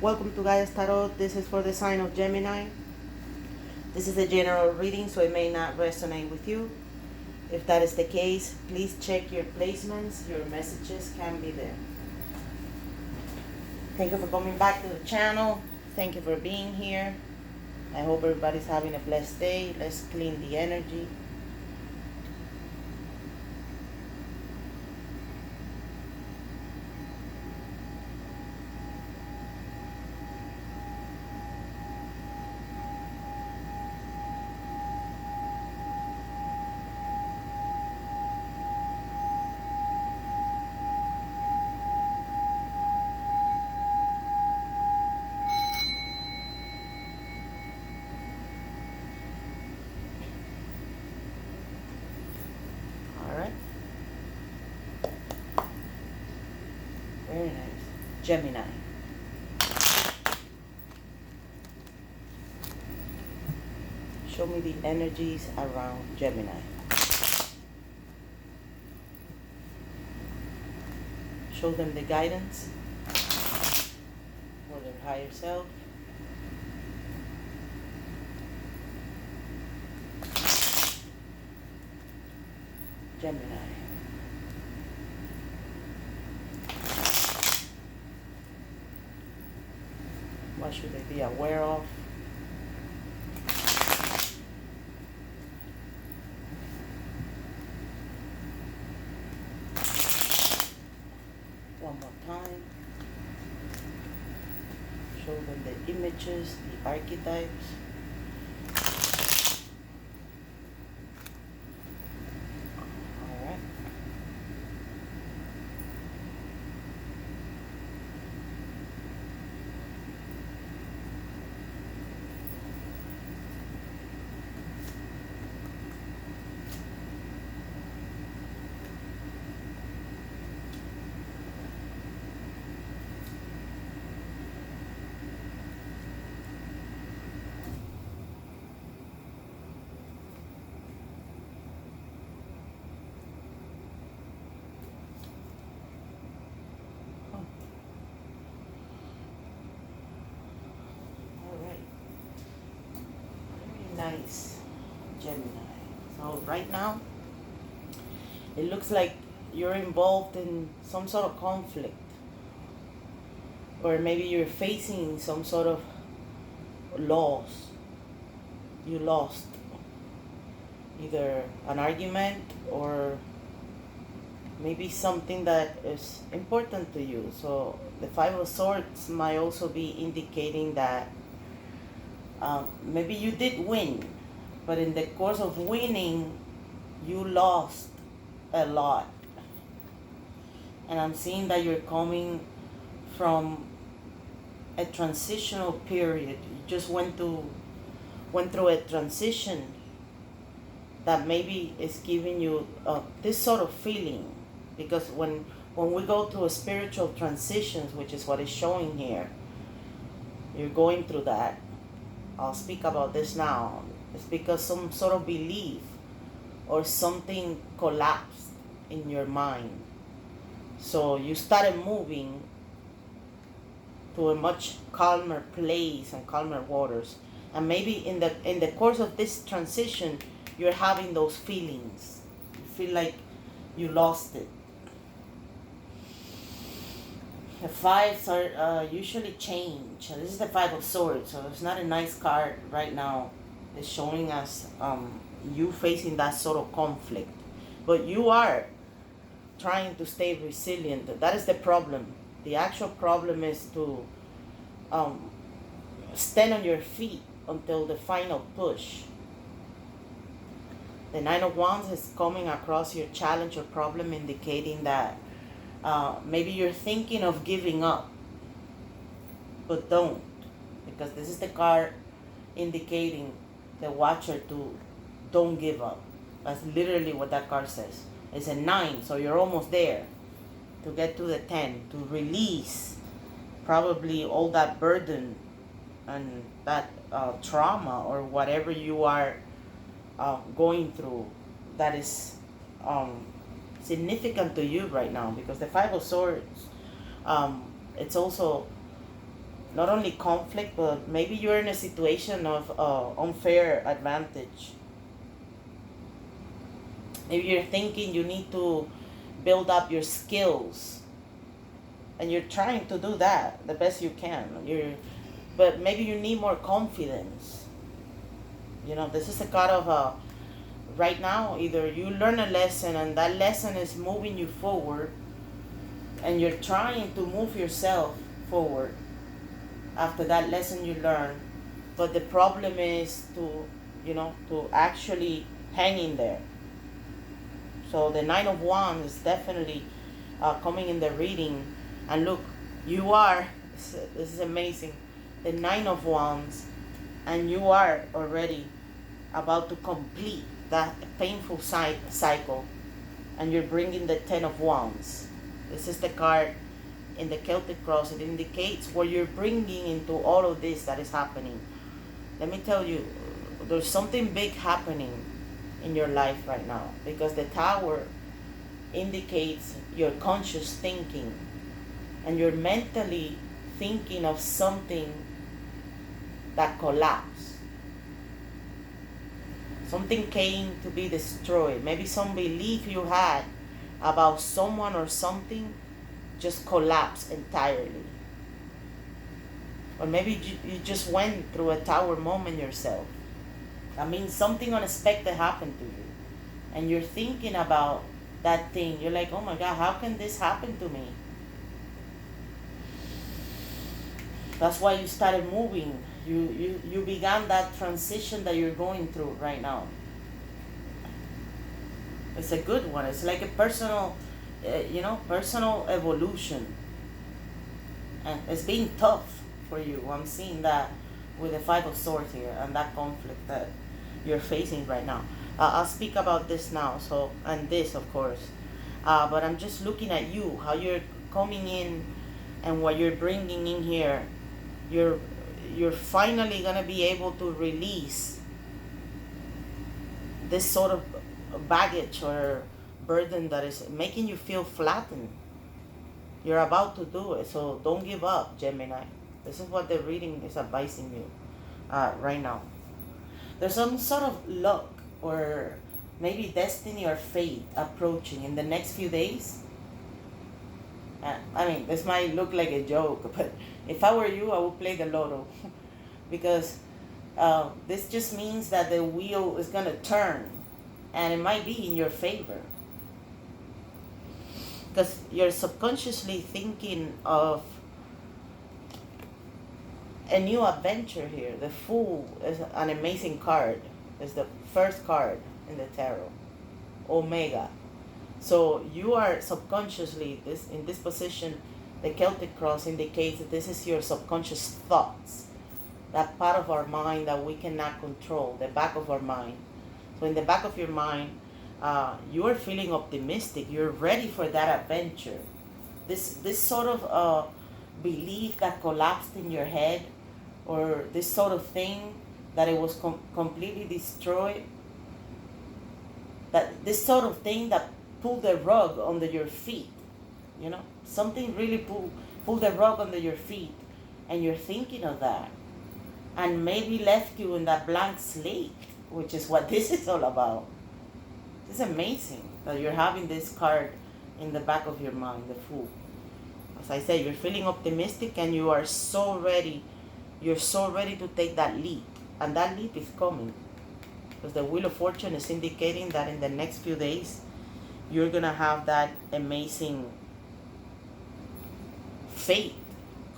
Welcome to Gaia's Tarot. This is for the sign of Gemini. This is a general reading, so it may not resonate with you. If that is the case, please check your placements. Your messages can be there. Thank you for coming back to the channel. Thank you for being here. I hope everybody's having a blessed day. Let's clean the energy. Alright. Very nice. Gemini. Show me the energies around Gemini. Show them the guidance for their higher self. Gemini. What should they be aware of? One more time. Show them the images, the archetypes. Alright. Nice, Gemini. So right now, it looks like you're involved in some sort of conflict, or maybe you're facing some sort of loss. You lost either an argument or maybe something that is important to you. So the Five of Swords might also be indicating that maybe you did win, but in the course of winning, you lost a lot. And I'm seeing that you're coming from a transitional period. You just went through a transition that maybe is giving you this sort of feeling. Because when we go through a spiritual transitions, which is what is showing here, you're going through that. I'll speak about this now. It's because some sort of belief or something collapsed in your mind. So you started moving to a much calmer place and calmer waters. And maybe in the course of this transition, you're having those feelings. You feel like you lost it. The fives are usually change. This is the Five of Swords, so it's not a nice card right now. It's showing us you facing that sort of conflict. But you are trying to stay resilient. That is the problem. The actual problem is to stand on your feet until the final push. The Nine of Wands is coming across your challenge or problem, indicating that maybe you're thinking of giving up, but don't, because this is the card indicating the watcher to don't give up. That's literally what that card says. It's a 9, so you're almost there to get to the 10, to release probably all that burden and that trauma or whatever you are going through that is significant to you right now, because the Five of Swords, it's also not only conflict, but maybe you're in a situation of unfair advantage. Maybe you're thinking you need to build up your skills, and you're trying to do that the best you can. But maybe you need more confidence. This is a kind of right now, either you learn a lesson and that lesson is moving you forward, and you're trying to move yourself forward after that lesson you learned, but the problem is to actually hang in there. So the Nine of Wands is definitely coming in the reading, and look, you are, this is amazing, the Nine of Wands, and you are already about to complete that painful cycle, and you're bringing the Ten of Wands. This is the card in the Celtic cross. It indicates what you're bringing into all of this that is happening. Let me tell you, there's something big happening in your life right now, because the Tower indicates your conscious thinking, and you're mentally thinking of something that collapsed. Something came to be destroyed. Maybe some belief you had about someone or something just collapsed entirely. Or maybe you just went through a Tower moment yourself. That means something unexpected happened to you, and you're thinking about that thing. You're like, oh my God, how can this happen to me? That's why you started moving. You began that transition that you're going through right now. It's a good one. It's like a personal, personal evolution. And it's being tough for you. I'm seeing that with the Five of Swords here, and that conflict that you're facing right now. I'll speak about this now, and this, of course. But I'm just looking at you, how you're coming in, and what you're bringing in here. You're finally gonna be able to release this sort of baggage or burden that is making you feel flattened. You're about to do it, so don't give up, Gemini. This is what the reading is advising you right now. There's some sort of luck or maybe destiny or fate approaching in the next few days. I mean, this might look like a joke, but if I were you, I would play the lotto. Because this just means that the wheel is going to turn, and it might be in your favor. Because you're subconsciously thinking of a new adventure here. The Fool is an amazing card. It's the first card in the tarot. Omega. So you are subconsciously, in this position, the Celtic cross indicates that this is your subconscious thoughts. That part of our mind that we cannot control, the back of our mind. So in the back of your mind, you are feeling optimistic. You're ready for that adventure. This sort of belief that collapsed in your head, or this sort of thing that it was completely destroyed, that this sort of thing that pulled the rug under your feet, something really pulled the rug under your feet, and you're thinking of that, and maybe left you in that blank slate, which is what this is all about. It's amazing that you're having this card in the back of your mind, the Fool. As I said, you're feeling optimistic, and you are so ready. You're so ready to take that leap, and that leap is coming. Because the Wheel of Fortune is indicating that in the next few days, you're going to have that amazing fate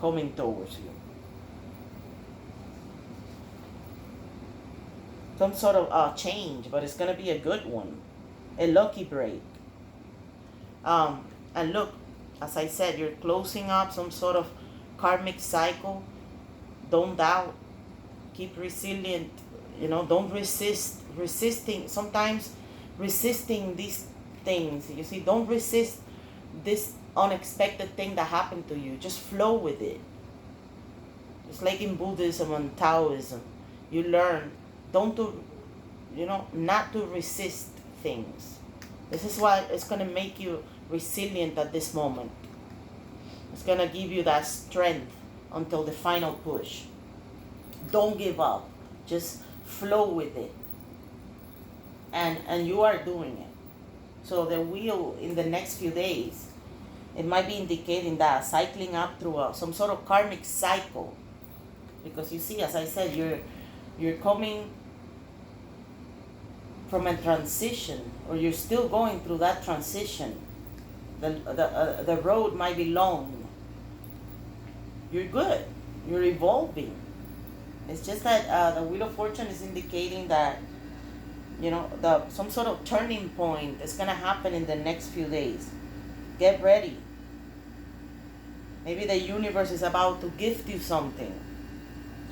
coming towards you. Some sort of change, but it's going to be a good one. A lucky break. And look, as I said, you're closing up some sort of karmic cycle. Don't doubt. Keep resilient. Don't resisting. Sometimes resisting these things. You see, don't resist this unexpected thing that happened to you. Just flow with it. It's like in Buddhism and Taoism. You learn not to resist things. This is why it's going to make you resilient at this moment. It's going to give you that strength until the final push. Don't give up. Just flow with it. And you are doing it. So the wheel in the next few days, it might be indicating that cycling up through some sort of karmic cycle. Because you see, as I said, you're coming from a transition, or you're still going through that transition. The road might be long. You're good. You're evolving. It's just that the Wheel of Fortune is indicating that, you know, some sort of turning point is going to happen in the next few days. Get ready. Maybe the universe is about to gift you something,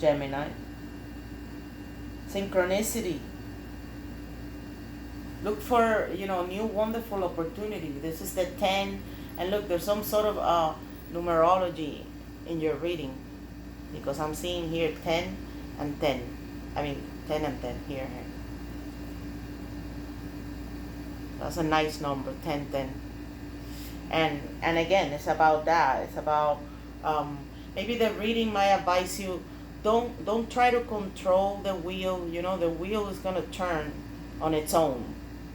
Gemini. Synchronicity. Look for, you know, new wonderful opportunity. This is the 10. And look, there's some sort of numerology in your reading. Because I'm seeing here 10 and 10. I mean, 10 and 10 here. That's a nice number, 10, 10. And again, it's about that. It's about maybe the reading might advise you, don't try to control the wheel. You know, the wheel is gonna turn on its own.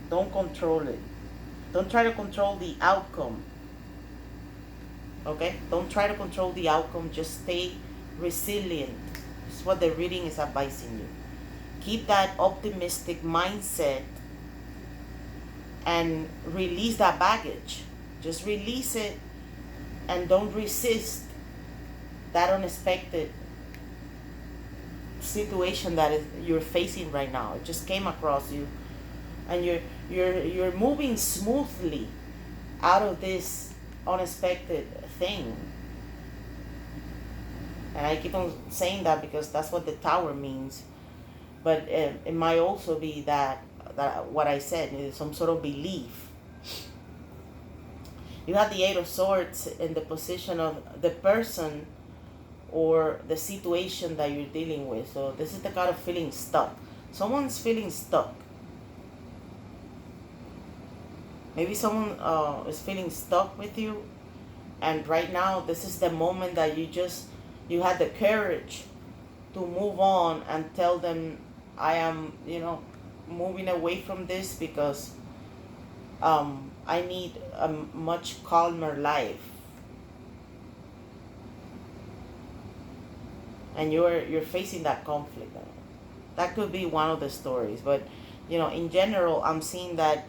Don't control it. Don't try to control the outcome. Okay? Don't try to control the outcome. Just stay resilient. That's what the reading is advising you. Keep that optimistic mindset and release that baggage. Just release it and don't resist that unexpected situation that you're facing right now. It just came across you, and you're moving smoothly out of this unexpected thing. And I keep on saying that because that's what the Tower means. But it might also be that what I said is some sort of belief. You have the 8 of Swords in the position of the person or the situation that you're dealing with. So this is the card of feeling stuck. Someone's feeling stuck. Maybe someone is feeling stuck with you. And right now, this is the moment that you had the courage to move on and tell them, I am, you know, moving away from this because I need a much calmer life. And you're facing that conflict. That could be one of the stories. But, you know, in general, I'm seeing that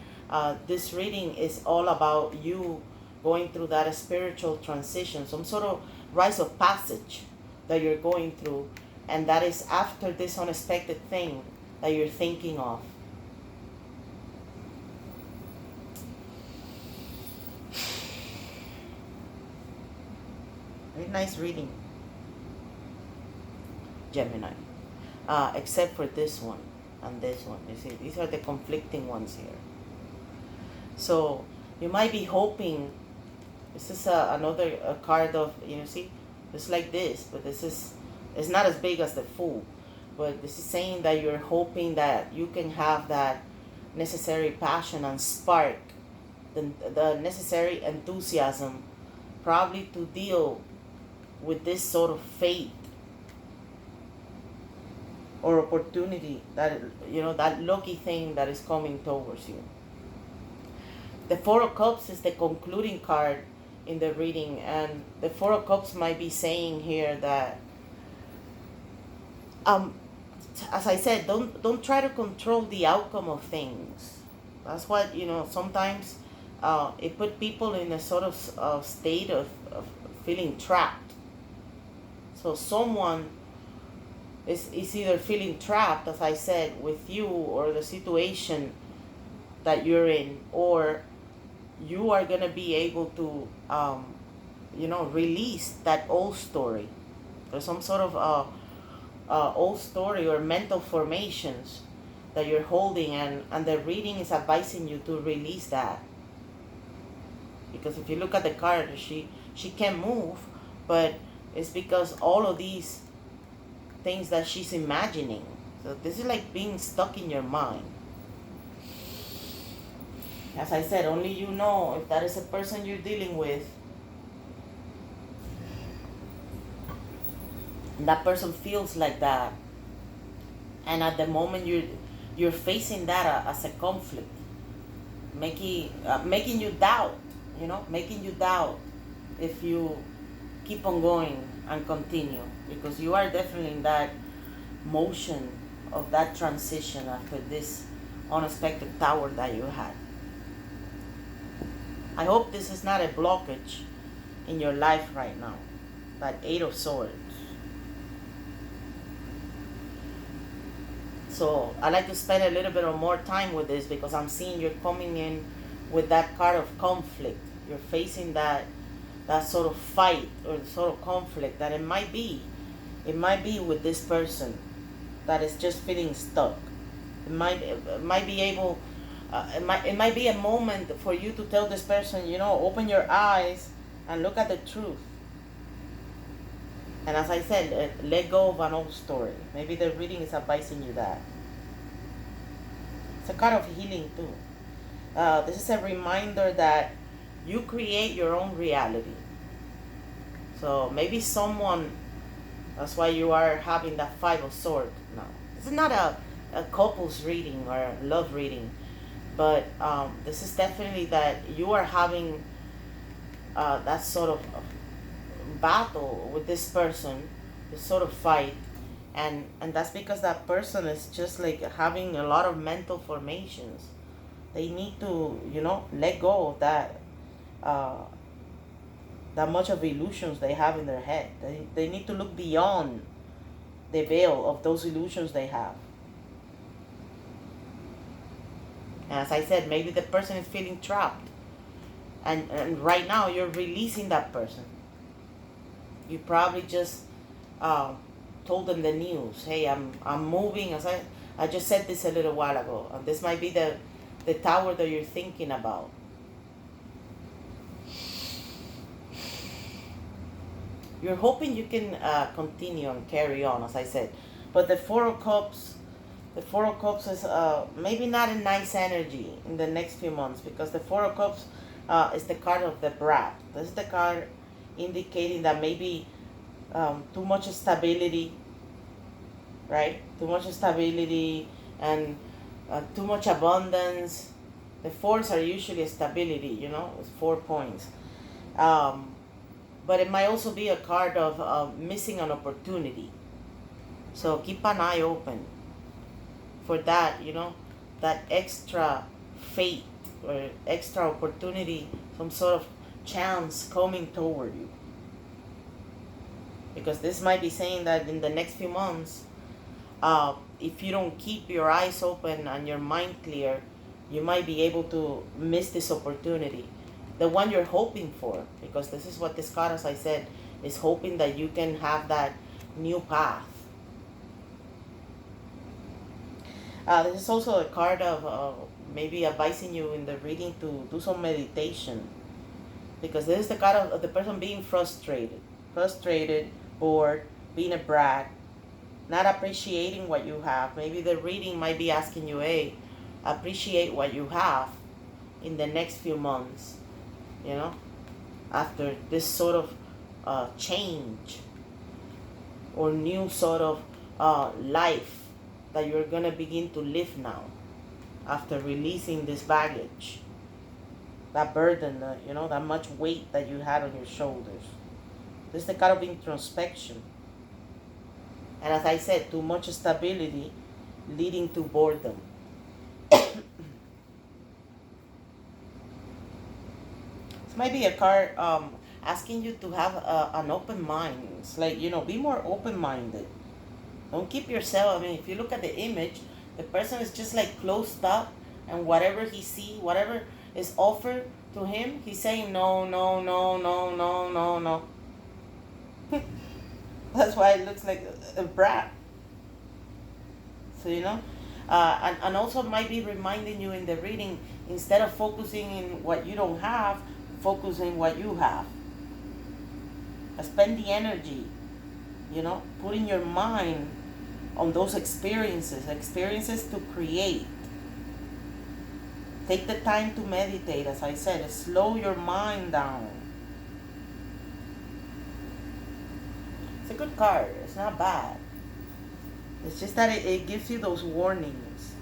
this reading is all about you going through that spiritual transition, some sort of rites of passage that you're going through. And that is after this unexpected thing that you're thinking of. Very nice reading, Gemini. Except for this one and this one. You see, these are the conflicting ones here. So you might be hoping, this is another card of, you know, see, it's like this, but it's not as big as the Fool. But this is saying that you're hoping that you can have that necessary passion and spark, the necessary enthusiasm, probably to deal with this sort of fate or opportunity, that, you know, that lucky thing that is coming towards you. The 4 of Cups is the concluding card in the reading, and the 4 of Cups might be saying here that as I said, don't try to control the outcome of things. That's what, you know, sometimes it put people in a sort of state of feeling trapped. So someone is either feeling trapped, as I said, with you or the situation that you're in, or you are going to be able to, you know, release that old story. There's some sort of old story or mental formations that you're holding, and the reading is advising you to release that. Because if you look at the card, she can move, but it's because all of these things that she's imagining. So this is like being stuck in your mind. As I said, only you know if that is a person you're dealing with. And that person feels like that, and at the moment you're facing that as a conflict, making you doubt, making you doubt if you keep on going and continue, because you are definitely in that motion of that transition after this unexpected tower that you had. I hope this is not a blockage in your life right now, that Eight of Swords. So I like to spend a little bit of more time with this, because I'm seeing you're coming in with that card of conflict. You're facing that sort of fight or sort of conflict that it might be with this person that is just feeling stuck. It might be able. It might be a moment for you to tell this person, open your eyes and look at the truth. And as I said, let go of an old story. Maybe the reading is advising you that. It's a card of healing too. This is a reminder that you create your own reality. So maybe someone, that's why you are having that Five of Swords now. This is not a couple's reading or a love reading, but this is definitely that you are having that sort of battle with this person, this sort of fight, and that's because that person is just like having a lot of mental formations. They need to, let go of that much of illusions they have in their head. They need to look beyond the veil of those illusions they have. And as I said, maybe the person is feeling trapped, and right now you're releasing that person. You probably just told them the news. Hey, I'm moving. As I just said this a little while ago. And this might be the tower that you're thinking about. You're hoping you can continue and carry on, as I said. But the Four of Cups is maybe not a nice energy in the next few months, because the Four of Cups is the card of the brat. This is the card indicating that maybe too much stability, right? Too much stability and too much abundance. The fours are usually stability, it's 4 points. But it might also be a card of missing an opportunity. So keep an eye open for that, that extra fate or extra opportunity, some sort of chance coming toward you. Because this might be saying that in the next few months, if you don't keep your eyes open and your mind clear, you might be able to miss this opportunity. The one you're hoping for, because this is what this card, as I said, is hoping that you can have that new path. This is also a card of maybe advising you in the reading to do some meditation, because this is the card of the person being frustrated, bored, being a brat, not appreciating what you have. Maybe the reading might be asking you, hey, appreciate what you have in the next few months, after this sort of change or new sort of life that you're going to begin to live now, after releasing this baggage, that burden, that much weight that you had on your shoulders. This is the kind of introspection. And as I said, too much stability leading to boredom. This might be a card asking you to have an open mind. It's like, be more open-minded. Don't keep yourself, if you look at the image, the person is just like closed up, and whatever he sees, whatever is offered to him, he's saying no, no, no, no, no, no, no. That's why it looks like a brat. So, and also might be reminding you in the reading, instead of focusing in what you don't have, focus in what you have. Spend the energy, putting your mind on those experiences to create. Take the time to meditate, as I said, slow your mind down. It's a good good card. It's not bad. It's just that it gives you those warnings.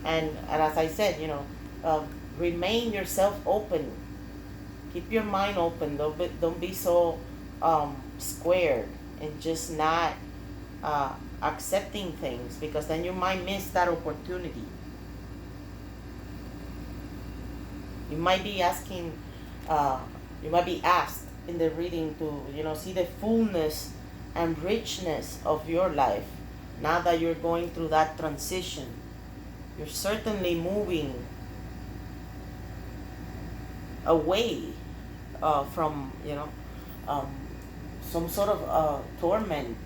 And as I said, remain yourself open. Keep your mind open. Don't be so squared and just not accepting things, because then you might miss that opportunity. You might be asking, you might be asked in the reading to, see the fullness and richness of your life now that you're going through that transition. You're certainly moving away from, some sort of torment.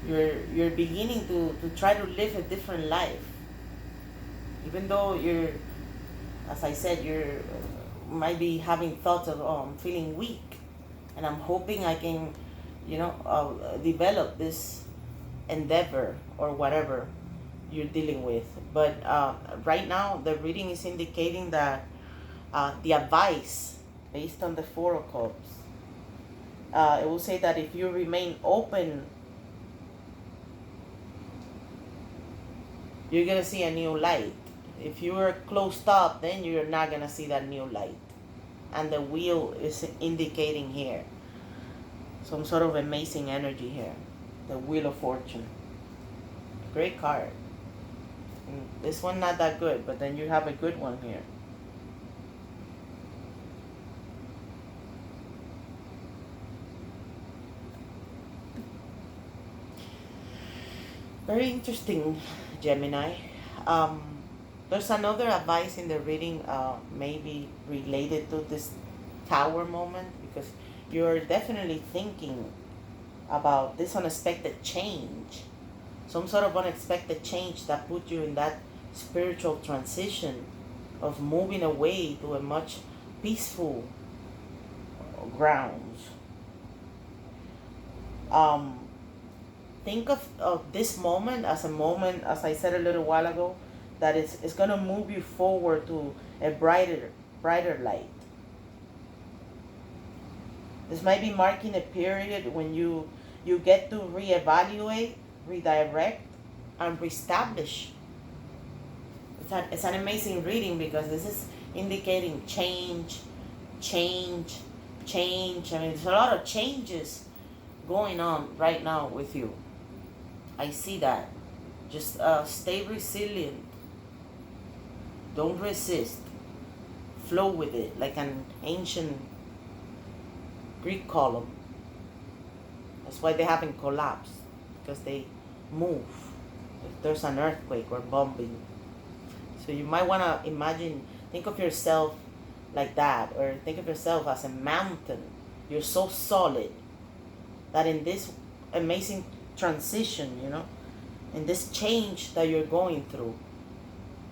You're beginning to try to live a different life. Even though as I said, might be having thoughts of, I'm feeling weak, and I'm hoping I can, develop this endeavor or whatever you're dealing with. But right now, the reading is indicating that the advice based on the Four of Cups, it will say that if you remain open, you're going to see a new light. If you are closed up, then you're not going to see that new light. And the wheel is indicating here some sort of amazing energy here. The Wheel of Fortune. Great card. This one not that good, but then you have a good one here. Very interesting, Gemini. There's another advice in the reading, maybe related to this Tower moment, because you're definitely thinking about this unexpected change, some sort of unexpected change that put you in that spiritual transition of moving away to a much peaceful grounds. Think of this moment as a moment, as I said a little while ago, that is going to move you forward to a brighter light. This might be marking a period when you get to reevaluate, redirect, and reestablish. It's an amazing reading, because this is indicating change. I mean, there's a lot of changes going on right now with you. I see that. Just stay resilient. Don't resist. Flow with it like an ancient Greek column. That's why they haven't collapsed, because they move if there's an earthquake or bombing. So you might want to think of yourself like that, or think of yourself as a mountain. You're so solid that in this amazing transition, in this change that you're going through,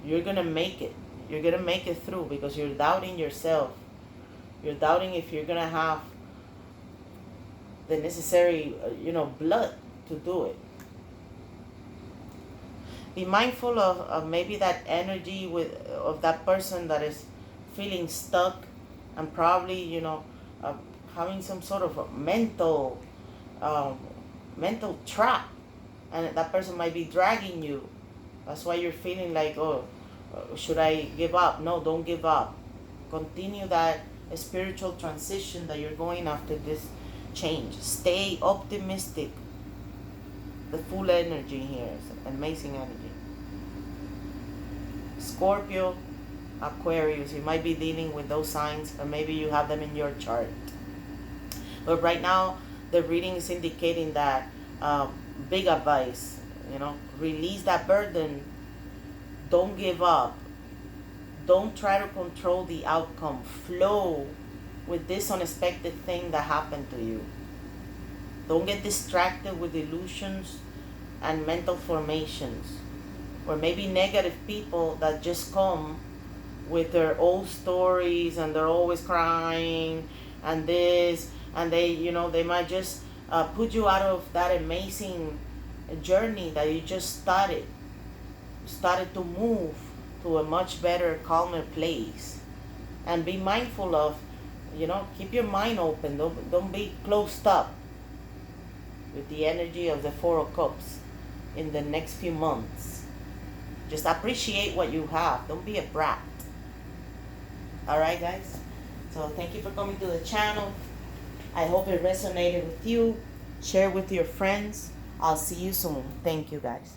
you're going to make it. You're going to make it through, because you're doubting yourself. You're doubting if you're going to have the necessary, blood to do it. Be mindful of maybe that energy of that person that is feeling stuck, and probably, having some sort of a mental trap, and that person might be dragging you. That's why you're feeling like, should I give up? No, don't give up. Continue that spiritual transition that you're going after this change. Stay optimistic. The full energy here is amazing energy. Scorpio, Aquarius, you might be dealing with those signs, or maybe you have them in your chart. But right now, the reading is indicating that big advice, release that burden. Don't give up. Don't try to control the outcome. Flow with this unexpected thing that happened to you. Don't get distracted with illusions and mental formations, or maybe negative people that just come with their old stories, and they're always crying and this, and they might just put you out of that amazing journey that you just started to move to a much better, calmer place. And be mindful of You know, keep your mind open. Don't be closed up with the energy of the Four of Cups in the next few months. Just appreciate what you have. Don't be a brat. Alright, guys? So thank you for coming to the channel. I hope it resonated with you. Share with your friends. I'll see you soon. Thank you, guys.